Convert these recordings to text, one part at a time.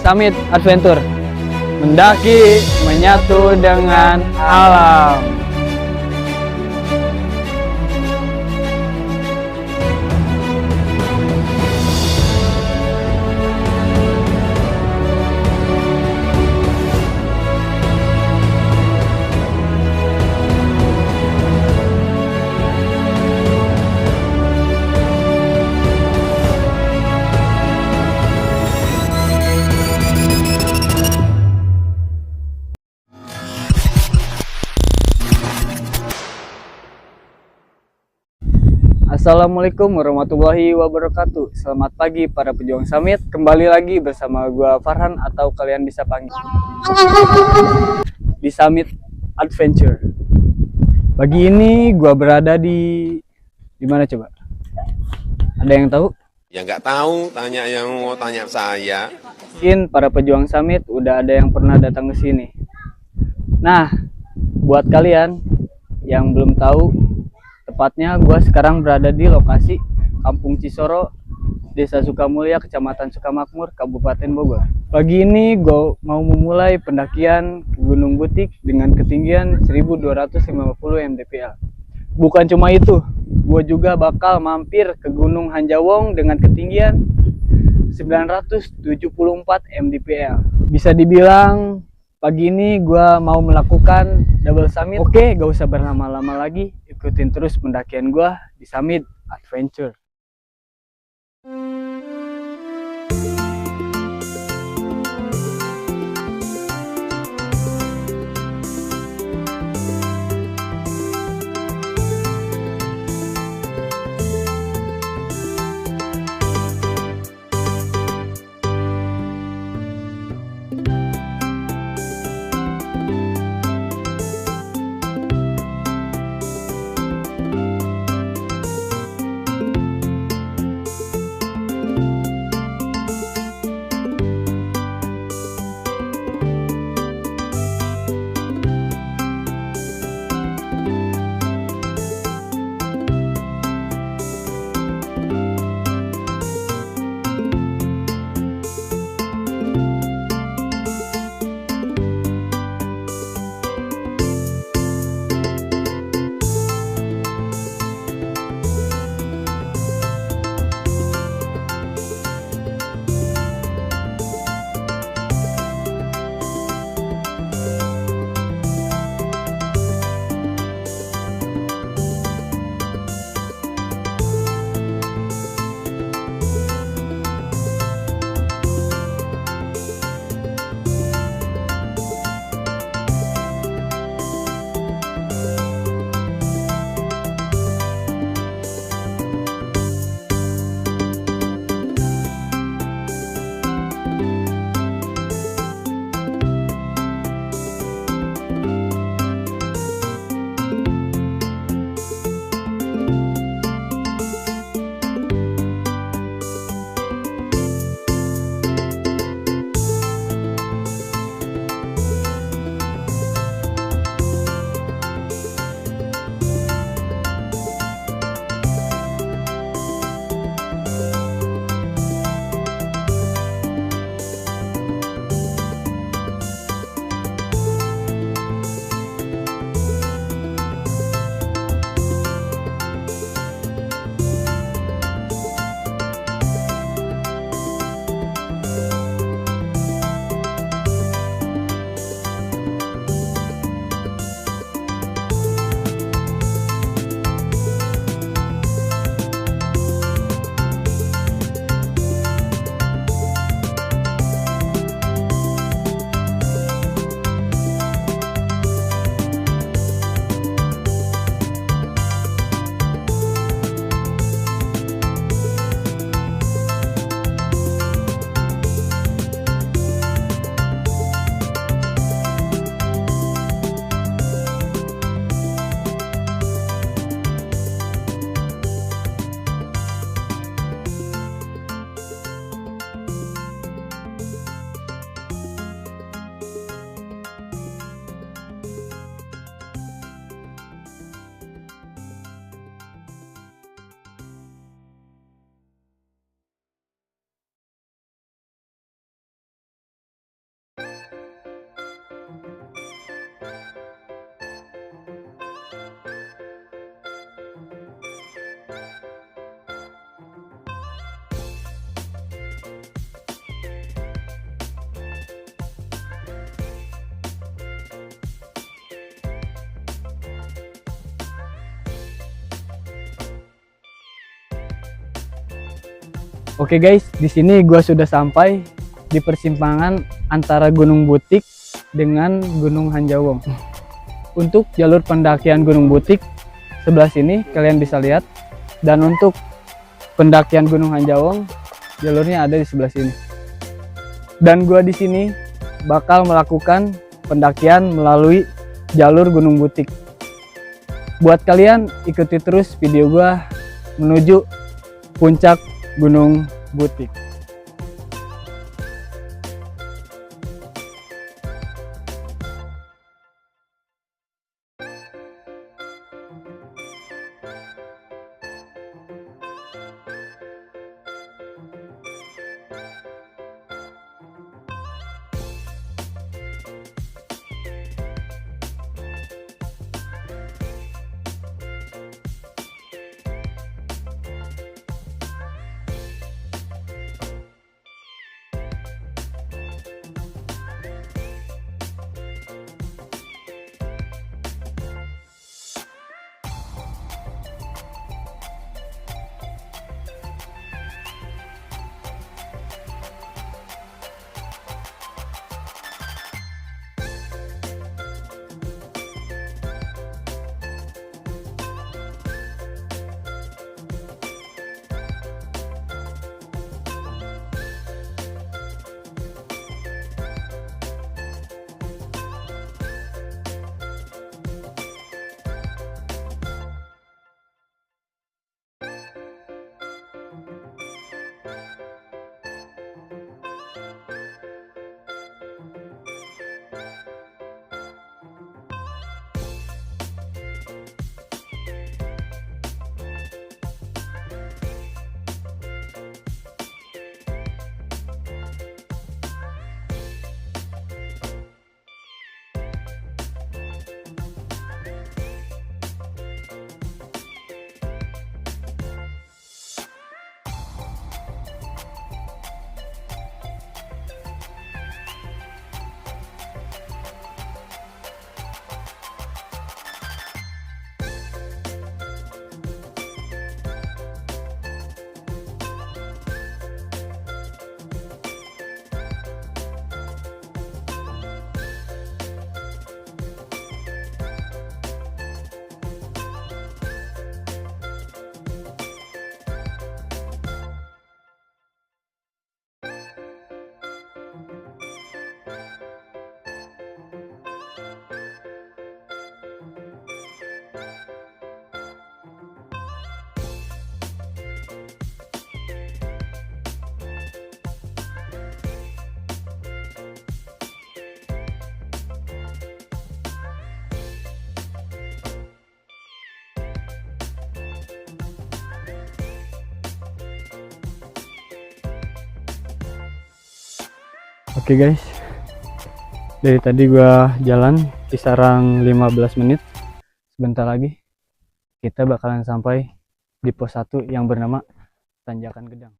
Summit Adventure. Mendaki menyatu dengan alam. Assalamualaikum warahmatullahi wabarakatuh. Selamat pagi para pejuang Summit. Kembali lagi bersama gua Farhan atau kalian bisa panggil di Summit Adventure. Pagi ini gua berada di mana coba? Ada yang tahu? Ya nggak tahu, tanya yang mau tanya saya. Mungkin para pejuang Summit udah ada yang pernah datang ke sini. Nah, buat kalian yang belum tahu, tepatnya gue sekarang berada di lokasi Kampung Cisoro, Desa Sukamulya, Kecamatan Sukamakmur, Kabupaten Bogor. Pagi ini gue mau memulai pendakian ke Gunung Butik dengan ketinggian 1250 mdpl. Bukan cuma itu, gue juga bakal mampir ke Gunung Hanjawong dengan ketinggian 974 mdpl. Bisa dibilang pagi ini gue mau melakukan double summit. Oke, gak usah berlama-lama lagi, ikutin terus pendakian gue di Summit Adventure. Oke guys, di sini gua sudah sampai di persimpangan antara Gunung Butik dengan Gunung Hanjawong. Untuk jalur pendakian Gunung Butik sebelah sini kalian bisa lihat, dan untuk pendakian Gunung Hanjawong jalurnya ada di sebelah sini. Dan gua di sini bakal melakukan pendakian melalui jalur Gunung Butik. Buat kalian ikuti terus video gua menuju puncak Gunung Butik. Oke guys, dari tadi gua jalan kisaran 15 menit. Sebentar lagi kita bakalan sampai di pos 1 yang bernama Tanjakan Gedang.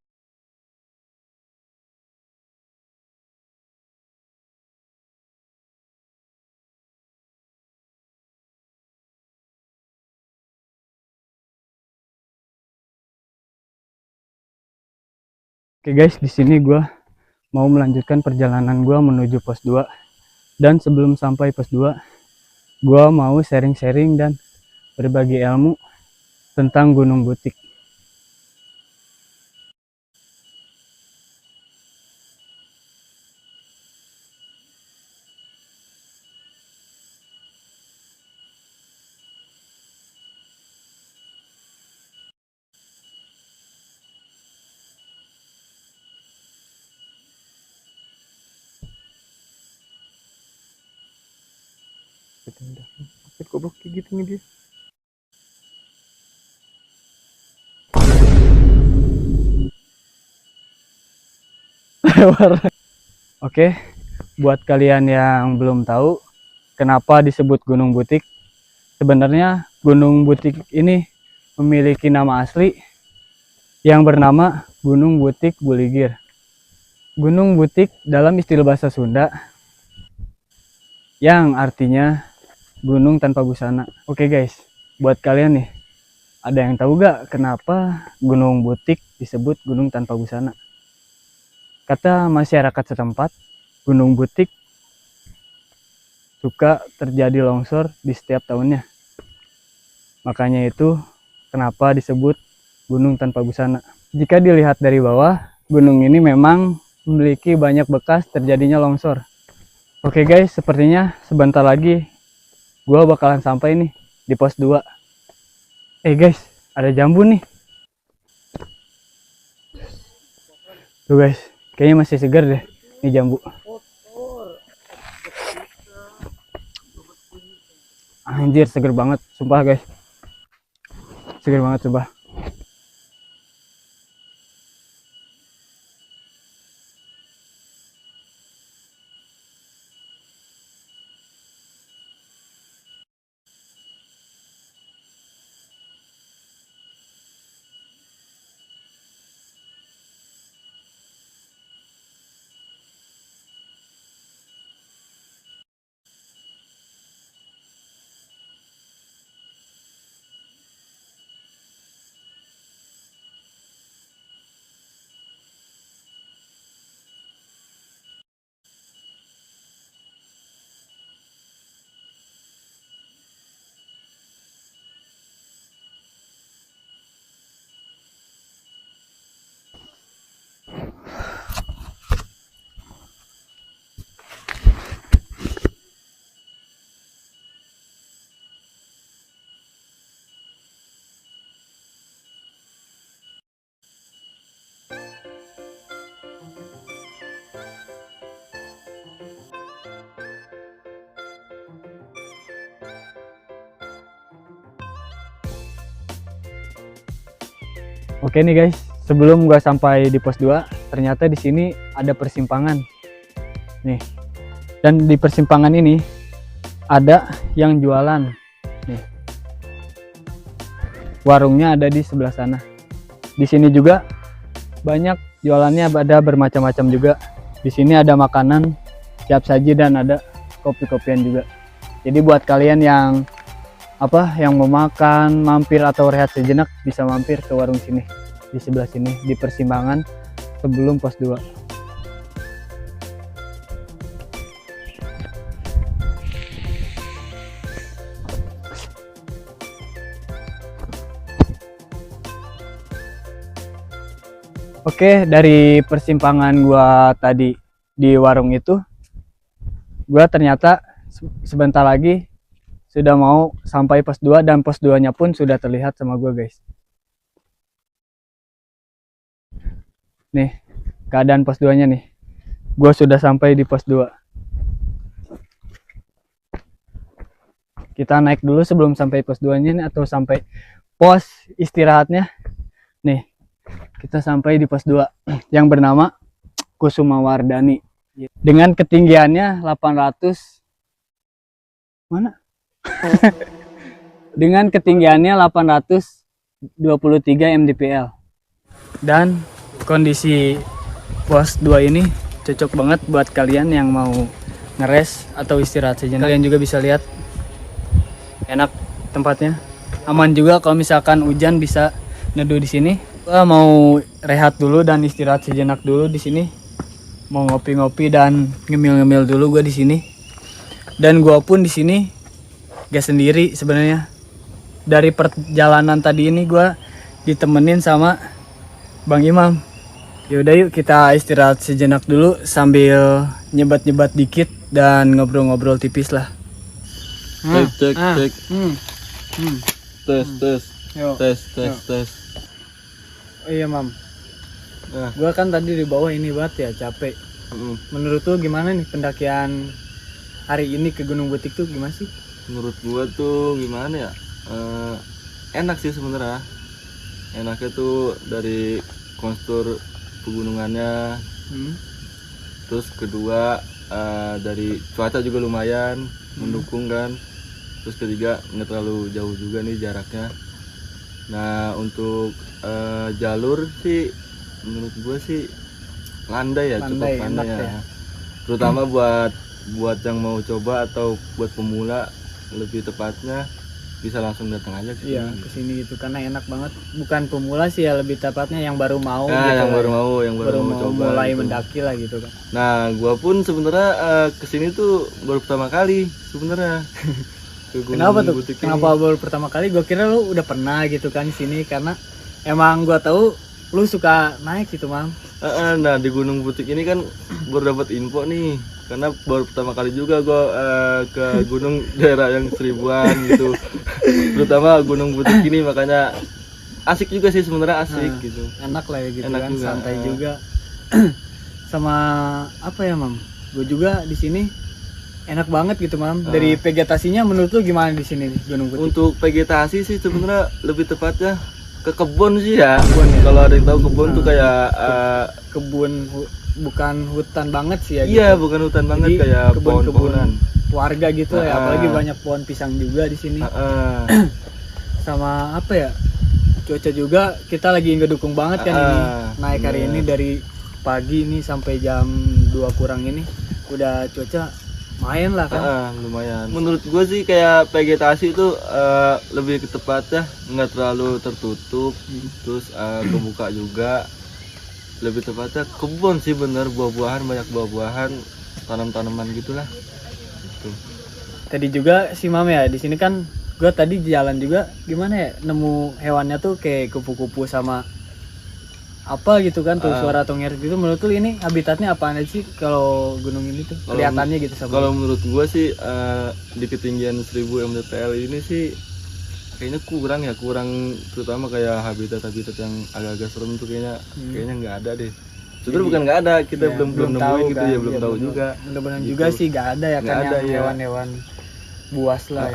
Oke guys, di sini gua mau melanjutkan perjalanan gua menuju pos 2. Dan sebelum sampai pos 2, gua mau sharing-sharing dan berbagi ilmu tentang Gunung Butik. Goblok kayak gitu nih dia. Oke, buat kalian yang belum tahu kenapa disebut Gunung Butik, sebenarnya Gunung Butik ini memiliki nama asli yang bernama Gunung Butik Buligir. Gunung Butik dalam istilah bahasa Sunda yang artinya gunung tanpa busana. Oke guys, buat kalian nih, Ada yang tahu gak kenapa Gunung Butik disebut gunung tanpa busana? Kata masyarakat setempat, Gunung Butik suka terjadi longsor di setiap tahunnya. Makanya itu kenapa disebut gunung tanpa busana. Jika dilihat dari bawah, gunung ini memang memiliki banyak bekas terjadinya longsor. Oke guys, sepertinya sebentar lagi gua bakalan sampai nih di pos 2. Guys, ada jambu nih. Tuh guys, kayaknya masih segar deh ini jambu. Anjir, seger banget, sumpah guys. Seger banget, sumpah. Oke nih guys, sebelum gua sampai di pos 2, ternyata di sini ada persimpangan. Nih. Dan di persimpangan ini ada yang jualan. Nih. Warungnya ada di sebelah sana. Di sini juga banyak jualannya, ada bermacam-macam juga. Di sini ada makanan siap saji dan ada kopi-kopian juga. Jadi buat kalian yang mau makan, mampir atau rehat sejenak, bisa mampir ke warung sini di sebelah sini di persimpangan sebelum pos 2. Oke, dari persimpangan gua tadi di warung itu, gua ternyata sebentar lagi sudah mau sampai pos 2 dan pos 2-nya pun sudah terlihat sama gue guys. Nih, keadaan pos 2-nya nih. Gue sudah sampai di pos 2. Kita naik dulu sebelum sampai pos 2-nya nih, atau sampai pos istirahatnya. Nih, kita sampai di pos 2 yang bernama Kusuma Wardani. Dengan ketinggiannya 800 mana? Dengan ketinggiannya 823 mdpl. Dan kondisi pos 2 ini cocok banget buat kalian yang mau ngeres atau istirahat sejenak. Kalian juga bisa lihat, enak tempatnya, aman juga. Kalau misalkan hujan bisa neduh di sini. Gua mau rehat dulu dan istirahat sejenak dulu di sini. Mau ngopi-ngopi dan ngemil-ngemil dulu gua di sini. Dan gua pun di sini gak sendiri sebenarnya. Dari perjalanan tadi ini gue ditemenin sama Bang Imam. Yaudah yuk kita istirahat sejenak dulu sambil nyebat-nyebat dikit dan ngobrol-ngobrol tipis lah. Cek. Tes. Yo. Tes. Oh iya Mam. Gue kan tadi di bawah ini banget ya, capek. Menurut lu gimana nih pendakian hari ini ke Gunung Butik tuh gimana sih? Menurut gua tuh gimana ya, enak sih sebenarnya. Enaknya tuh dari konstur pegunungannya, terus kedua dari cuaca juga lumayan mendukung kan, terus ketiga nggak terlalu jauh juga nih jaraknya. Nah untuk jalur sih menurut gua sih landai ya, cukup landai ya. Terutama buat yang mau coba atau buat pemula lebih tepatnya bisa langsung datang aja ke Iya, sini. kesini gitu karena enak banget. Bukan pemula sih ya, lebih tepatnya yang baru mau Nah, gitu. yang baru lah. mau, yang baru mau coba mulai gitu. mendaki lah gitu kan. Nah, gua pun sebenarnya kesini tuh baru pertama kali sebenarnya. Ke Gunung Kenapa tuh? Butik ini. Kenapa baru pertama kali? Gue kira lu udah pernah gitu kan di sini karena emang gua tahu lu suka naik gitu, Mam. Nah, di Gunung Butik ini kan baru dapat info nih, karena baru pertama kali juga gua ke gunung daerah yang seribuan gitu. Terutama Gunung Butik ini, makanya asik juga sih sebenarnya, asik gitu. Enak lah ya gitu Enak kan, juga. santai juga. Sama apa ya, Mam? Gue juga di sini enak banget gitu, Mam. Dari vegetasinya menurut lu gimana di sini nih, Gunung Butik? Untuk vegetasi sih sebenarnya lebih tepatnya ke kebun sih ya. Kebun ya? Kalau ada yang tahu kebun tuh kayak Kebun bukan hutan banget sih ya iya, gitu. bukan hutan banget, Jadi, kayak kebun-kebun pohon-pohonan. warga gitu ya, Ah. apalagi banyak pohon pisang juga di sini. Sama apa ya? Cuaca juga kita lagi ngedukung banget kan ini. Naik hari ini dari pagi ini sampai jam 2 kurang ini udah cuaca main lah kan. Lumayan. Menurut gue sih kayak vegetasi itu lebih ke tepatnya nggak terlalu tertutup, terus kebuka juga. Lebih tepatnya kebun sih bener, buah-buahan, banyak buah-buahan, tanam-tanaman gitulah. Gitu. Tadi juga si Mam ya di sini kan gue tadi jalan juga gimana ya nemu hewannya tuh kayak kupu-kupu sama apa gitu kan tuh suara tongeret gitu. Menurut lu ini habitatnya apaan aja sih kalau gunung ini tuh kelihatannya gitu sama? Kalau menurut gue sih di ketinggian 1000 mdpl ini sih kayaknya kurang terutama kayak habitat yang agak-agak serem tuh kayaknya nggak ada deh. Sebenarnya bukan nggak ada, kita Ya, belum nemuin tahu gitu kan. ya, belum tahu bener- juga. Mudah-mudahan Gitu. juga sih nggak ada ya Nggak kan ada, yang ya. hewan-hewan buas lah.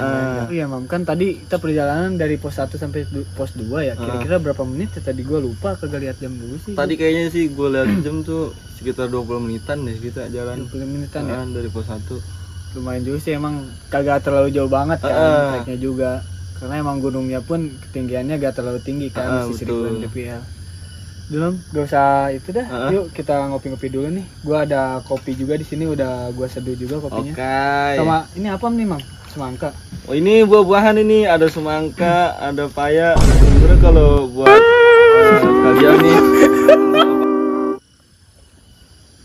Iya Mam, kan tadi kita perjalanan dari pos 1 sampai pos 2 ya. Kira-kira berapa menit ya? Tadi gue lupa, kagak lihat jam dulu sih. Tadi kayaknya sih gue lihat jam tuh sekitar 20 menitan deh kita jalan. 20 menitan ya. Dari pos 1. Lumayan juga sih, emang kagak terlalu jauh banget kan treknya juga. Karena emang gunungnya pun ketinggiannya gak terlalu tinggi kan, masih 1000 mdpl. Belum, gak usah itu dah. Yuk kita ngopi-ngopi dulu nih. Gua ada kopi juga di sini, udah gua seduh juga kopinya. Oke. Sama ini apa nih, Mam? Semangka. Oh, ini buah-buahan ini, ada semangka, ada paya. Sebenarnya kalau buat kalian nih.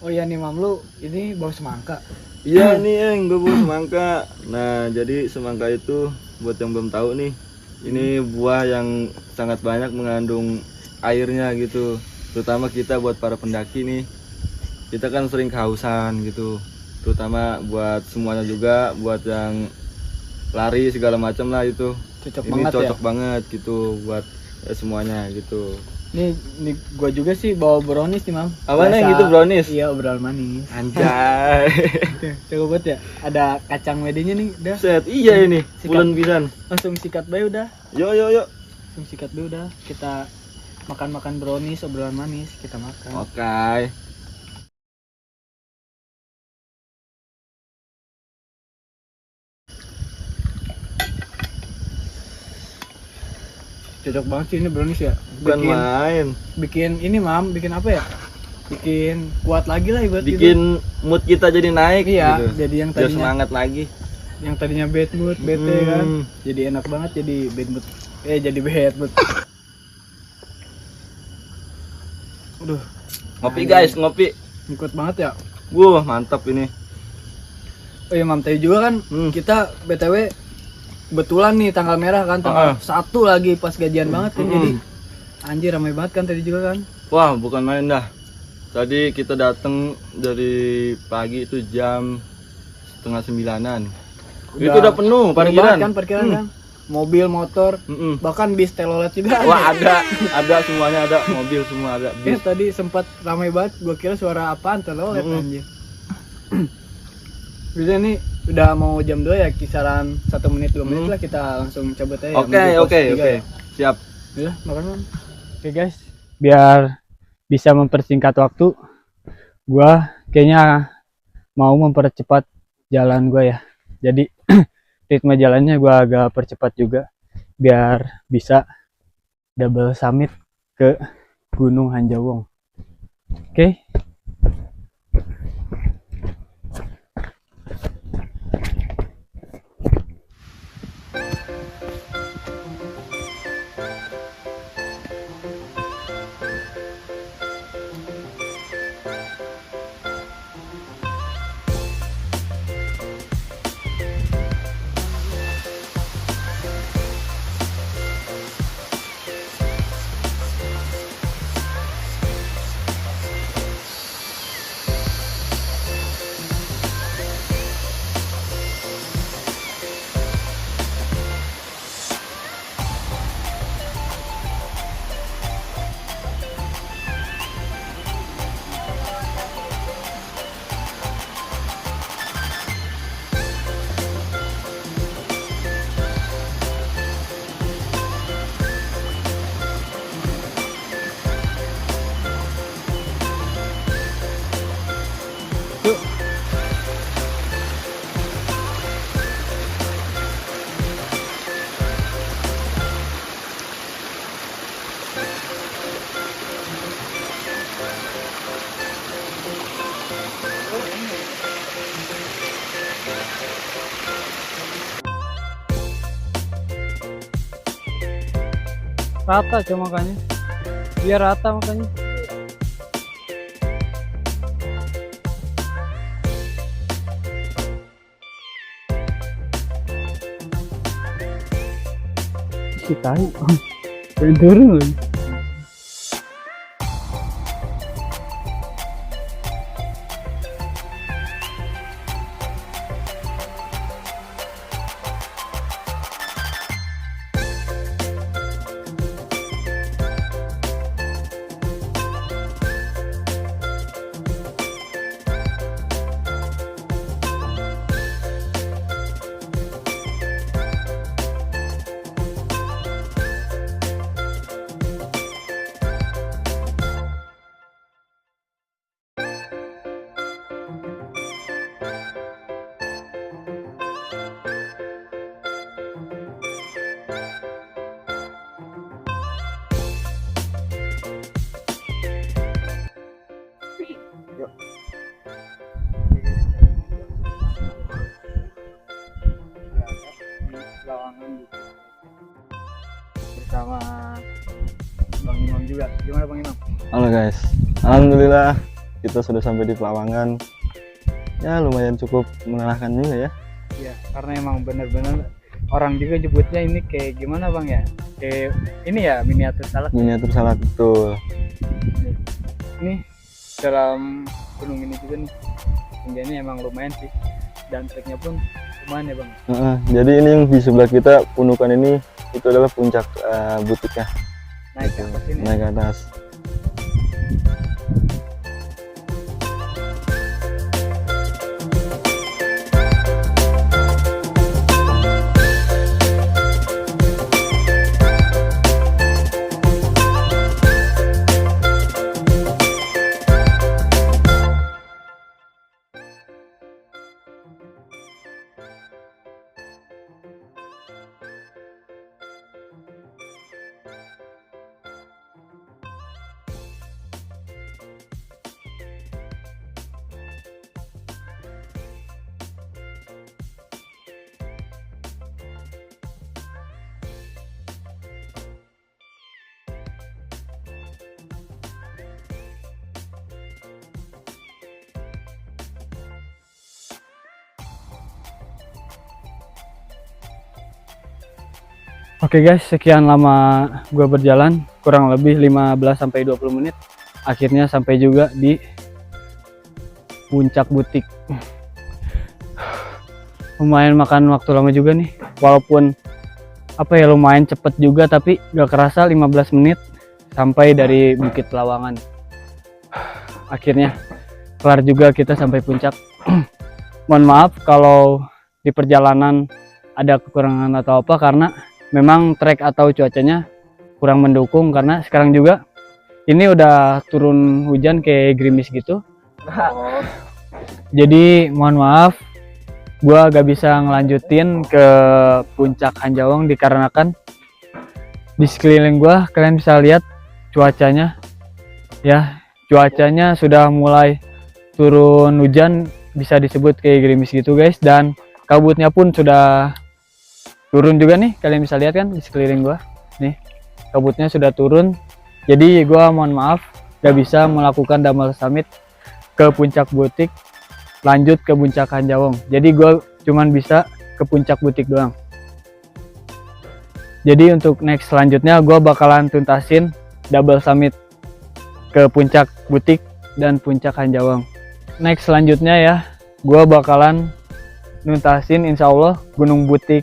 Oh iya nih, Mam, lu ini bawa semangka. Iya nih, gue bawa semangka. Nah, jadi semangka itu buat yang belum tahu nih, ini buah yang sangat banyak mengandung airnya gitu. Terutama kita buat para pendaki nih, kita kan sering kehausan gitu. Terutama buat semuanya juga, buat yang lari segala macam lah itu. Cocok Ini banget cocok ya. banget gitu buat semuanya gitu. Nih gua juga sih bawa brownies nih, Mam. Apa nih Biasa- gitu brownies? Iya, obrolan manis. Anjay. Coba buat ya. Ada kacang medenya nih, udah. Set, iya ini, Sikat. bulan pisan. Langsung sikat bae udah. Yo. Langsung sikat bae udah. Kita makan brownies, obrolan manis, kita makan. Oke. Cocok banget sih ini brownies ya. Bukan main. Bikin ini, Mam, bikin apa ya? Bikin kuat lagi lah ibarat gitu. Bikin mood kita jadi naik Iya, gitu. jadi yang Biar tadinya semangat lagi. bad mood, bete kan. Jadi enak banget jadi bad mood. Jadi bad mood. Aduh, Ngopi guys, ngopi. ikut banget ya. Mantap ini. Oh iya, Mam, tadi juga kan kita BTW kebetulan nih tanggal merah kan, tanggal 1 lagi pas gajian banget kan. Jadi anjir ramai banget kan tadi juga kan. Wah, bukan main dah. Tadi kita datang dari pagi itu jam 8:30. Itu udah penuh parkiran. Parkiran kan. Mobil, motor, bahkan bis telolet juga ada. Wah, ada semuanya ada, mobil semua ada. Bis. Tadi sempat ramai banget, gua kira suara apaan telolet anjir. Bisa nih udah mau jam 2 ya, kisaran 1 menit 2 menit lah kita langsung cabut aja. Oke. Siap. Ya, makan, Mam. Oke guys, biar bisa mempersingkat waktu, gua kayaknya mau mempercepat jalan gua ya. Jadi ritme jalannya gua agak percepat juga biar bisa double summit ke Gunung Hanjawong. Oke. rata cuma makanya. Biar rata makanya. Si tahu. Pengen turun lagi. Bersama Bang Imam juga. Gimana Bang Imam? Halo guys, alhamdulillah kita sudah sampai di Pelawangan. Ya lumayan cukup melelahkan juga ya. Iya, karena emang benar-benar orang juga nyebutnya ini kayak gimana Bang ya? Kayak ini ya miniatur salak. Miniatur salak betul. Ini dalam gunung ini juga nih. Tingginya emang lumayan sih. Dan treknya pun lumayan ya Bang. Jadi ini yang di sebelah kita Punukan ini itu adalah puncak butiknya. Naik ke atas ini. Naik ke atas. Oke guys, sekian lama gue berjalan, kurang lebih 15-20 menit. Akhirnya sampai juga di puncak butik. Lumayan makan waktu lama juga nih, walaupun apa ya lumayan cepet juga, tapi gak kerasa 15 menit sampai dari Bukit Pelawangan. Akhirnya kelar juga kita sampai puncak. Mohon maaf kalau di perjalanan ada kekurangan atau apa, karena memang trek atau cuacanya kurang mendukung, karena sekarang juga ini udah turun hujan kayak gerimis gitu. Jadi mohon maaf, gua gak bisa ngelanjutin ke puncak Hanjawong dikarenakan di sekeliling gua kalian bisa lihat cuacanya ya, cuacanya sudah mulai turun hujan, bisa disebut kayak gerimis gitu guys, dan kabutnya pun sudah turun juga nih, kalian bisa lihat kan di sekeliling gua nih, kabutnya sudah turun. Jadi gua mohon maaf gak bisa melakukan double summit ke puncak butik, lanjut ke puncak Hanjawong. Jadi gua cuman bisa ke puncak butik doang. Jadi untuk next selanjutnya gua bakalan tuntasin double summit ke puncak butik dan puncak Hanjawong. Next selanjutnya ya, gua bakalan nuntasin insya Allah gunung butik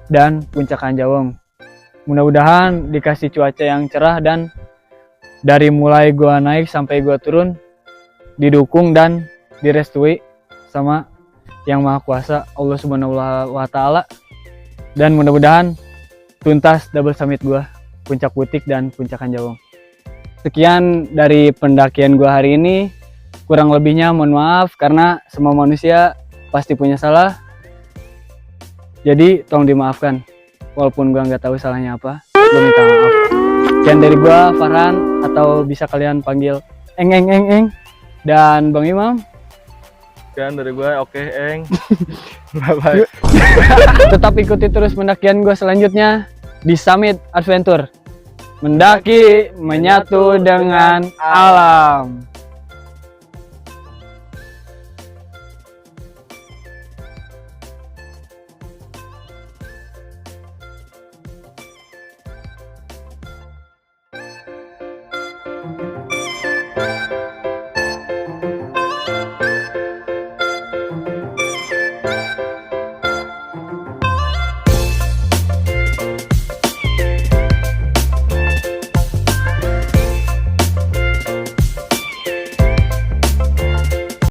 dan puncak Hanjawong. Mudah-mudahan dikasih cuaca yang cerah, dan dari mulai gua naik sampai gua turun didukung dan direstui sama Yang Maha Kuasa Allah Subhanahu wa Ta'ala, dan mudah-mudahan tuntas double summit gua puncak butik dan puncak Hanjawong. Sekian dari pendakian gua hari ini, kurang lebihnya mohon maaf karena semua manusia pasti punya salah. Jadi tolong dimaafkan, walaupun gua nggak tahu salahnya apa, gua minta maaf. Sekian dari gua Farhan, atau bisa kalian panggil Eng, dan Bang Imam. Sekian dari gua, oke Eng. Bye-bye. Tetap ikuti terus pendakian gua selanjutnya di Summit Adventure. mendaki menyatu dengan alam.